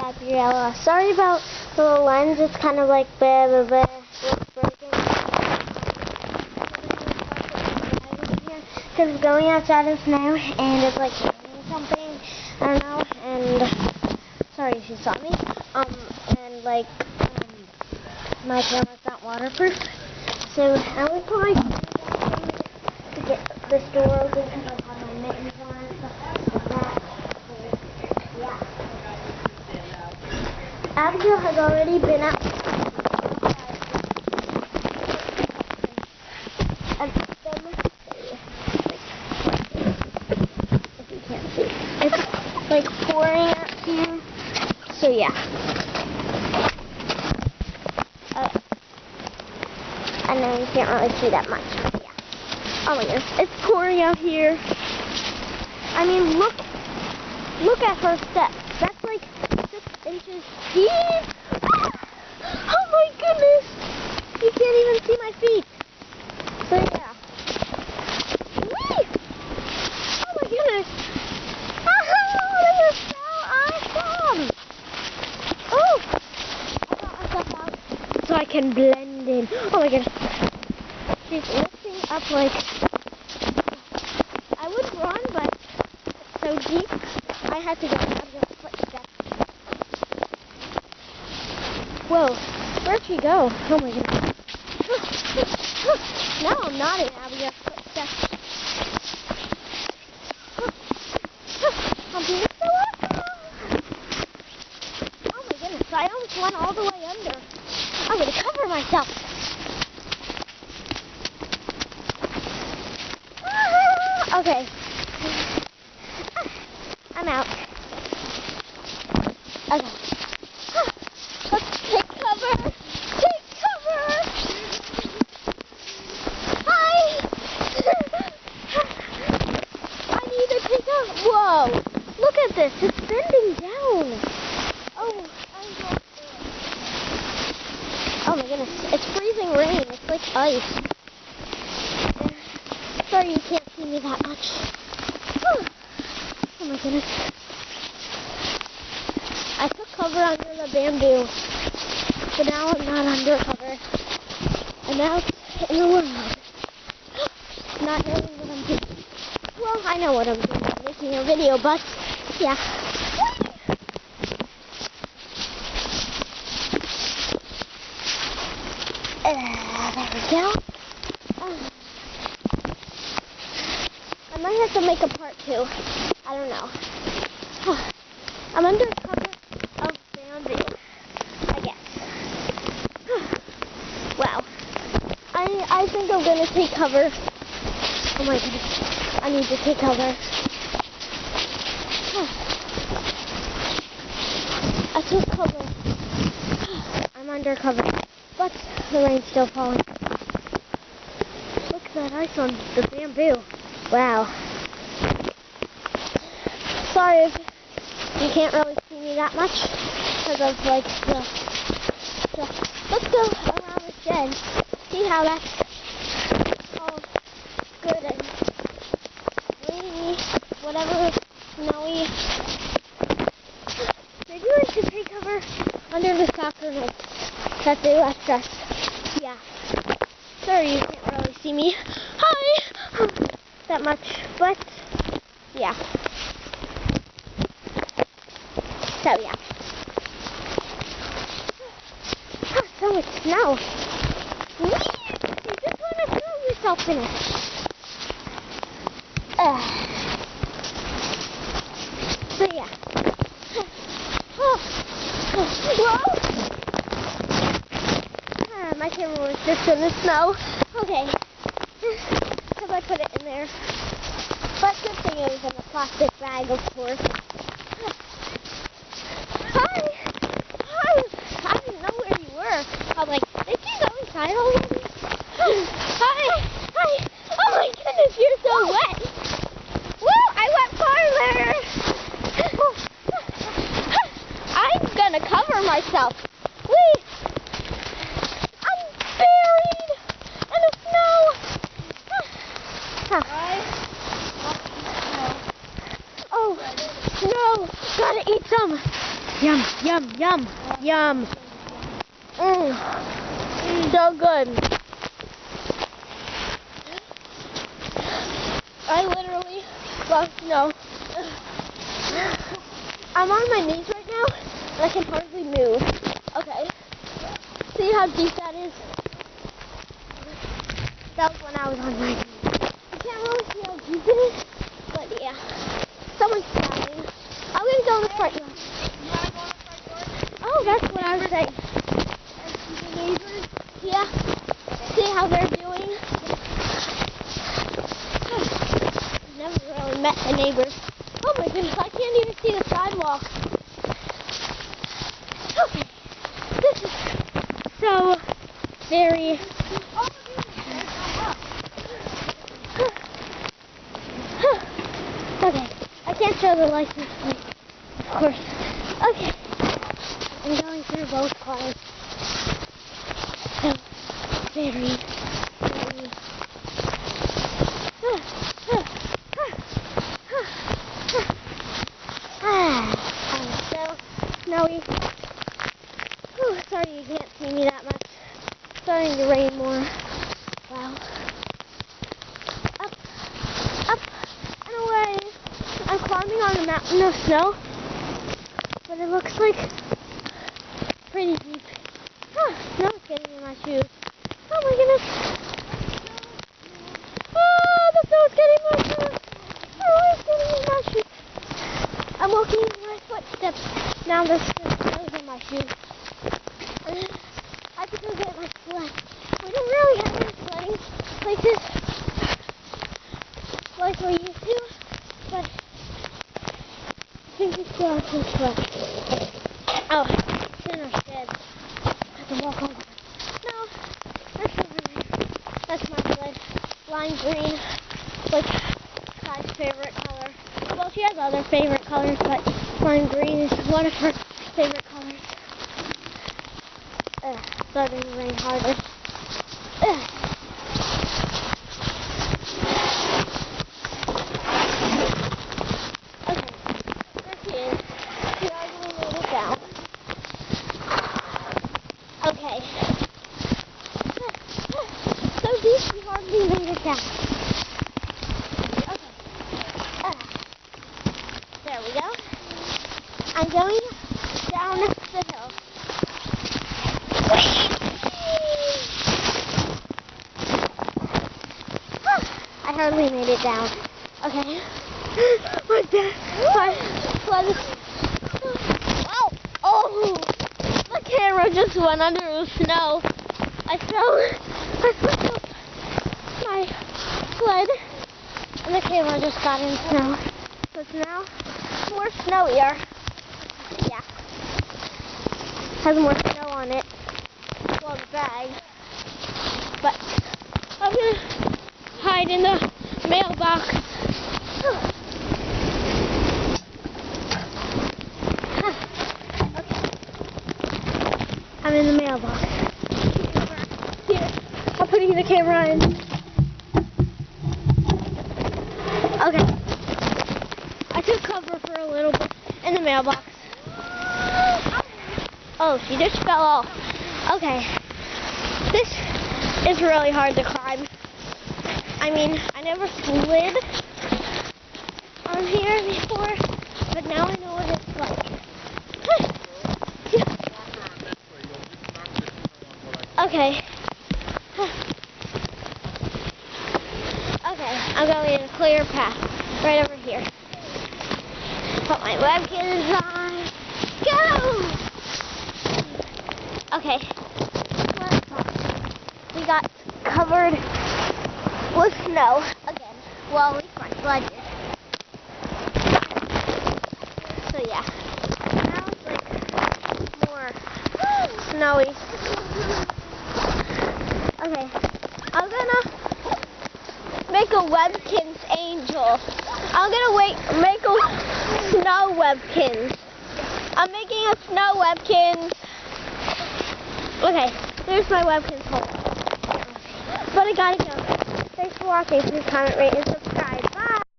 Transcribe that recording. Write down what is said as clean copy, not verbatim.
Gabriella. Sorry about the lens, it's kind of like blah, blah, blah. It's broken. Because we're going outside of snow and it's like raining something. I don't know. And sorry if you saw me. And like my camera's not waterproof. So I would put my phone down to get this door open because I have my mittens on and stuff like that. Yeah. Abigail has already been out. And if you can't see, it's like pouring up here. So yeah. I know you can't really see that much. But yeah. Oh my goodness, it's pouring out here. I mean, look at her steps. That's like 6 inches deep. Oh my goodness! You can't even see my feet. So yeah. Whee! Oh my goodness! Oh, this is so awesome! Oh! I got myself out so I can blend in. Oh my goodness. She's lifting up like... I would run, but it's so deep. I had to go out of the footsteps. Whoa, where'd she go? Oh my goodness. Now I'm not in Abigail's footsteps. I'm being so awesome. Oh my goodness, I almost went all the way under. I'm going to cover myself. Okay. I'm out. Okay. Let's take cover. Take cover. Hi. I need to take cover. Whoa. Look at this. It's bending down. Oh, oh my goodness. It's freezing rain. It's like ice. Sorry you can't see me that much. Oh my goodness. I took cover under the bamboo, but now I'm not under cover. And now it's in the world. Not knowing what I'm doing. Well, I know what I'm doing. I'm making a video, but yeah. There we go. I might have to make a part 2. I don't know. I'm under cover of bamboo, I guess. Wow. I think I'm going to take cover. Oh my goodness. I need to take cover. I took cover. I'm under cover. But the rain's still falling. Look at that ice on the bamboo. Wow. Sorry if you can't really see me that much because of like the let's go around the shed. See how that's all good and rainy, whatever, snowy. Maybe we should take cover under the soccer nets that they left us. Yeah. Sorry you can't really see me. Hi! That much, but yeah. So yeah. So much snow. You just want to throw yourself in it. So yeah. Whoa! My camera was just in the snow. Okay. Because I put it in there. But good thing it was in a plastic bag, of course. Hi! Hi! I didn't know where you were. I was like, did you go inside already? Hi! Hi! Oh my goodness, you're so wet! Woo! I went farther! I'm gonna cover myself. Whee! I'm buried in the snow! Oh, no! Gotta eat some! Yum, yum, yum, yum. So good. I literally love snow. I'm on my knees right now, and I can hardly move. Okay. See how deep that is? That was when I was on my knees. You can't really see how deep it is, but yeah. Someone's shouting. I'm going to go in the front yard. You want to go in the front door? Oh, that's what I was saying. And see the neighbors? Yeah. See how they're doing? I've never really met the neighbors. Oh my goodness, I can't even see the sidewalk. Okay. This is so very... Okay. I can't show the license plate, of course. Okay. I'm going through both cars. So very... So snowy. Whew, sorry you can't see me that much. It's starting to rain more. Wow. Up, up, and away. I'm climbing on a mountain of snow, but it looks like pretty deep. Snow's getting in my shoes. Oh my goodness. Oh, the snow's getting in my shoes. Oh, it's getting in my shoes. I'm walking in my footsteps. Now the snow's in my shoes. I have to go get my sled. We don't really have any sledding places like we used to, but I think we still have some sled. Oh, it's in our shed. I can walk over. No, that's over there. That's my sled. Lime green, like Sky's favorite color. Well, she has other favorite colors, but lime green is one of her favorite colors. Starting to rain harder. Okay, there she is. She already made it down. Okay. So deep, she hardly made it down. Okay. There we go. I'm going down the hill. I hardly made it down. Okay. My sled is... Oh! The camera just went under the snow. I flipped up my sled, and the camera just got in snow. So it's now more snowier. Yeah. Has more snow on it. Well, the bag. But I'm gonna hide in the mailbox. Okay. I'm in the mailbox. Here. I'm putting the camera in. Okay. I took cover for a little bit in the mailbox. Oh, she just fell off. Okay. This is really hard to climb. I mean, I never slid on here before, but now I know what it's like. Okay. Okay, I'm going in a clear path right over here. Put my webcams on. Go! Okay. We got covered with snow again. Well, at least my sled did. So yeah. Now it's like more snowy. Okay. I'm gonna make a Webkinz angel. I'm gonna make a snow Webkinz. I'm making a snow Webkinz. Okay, there's my Webkinz hole. But I gotta go. Thanks for watching. Please comment, rate, and subscribe.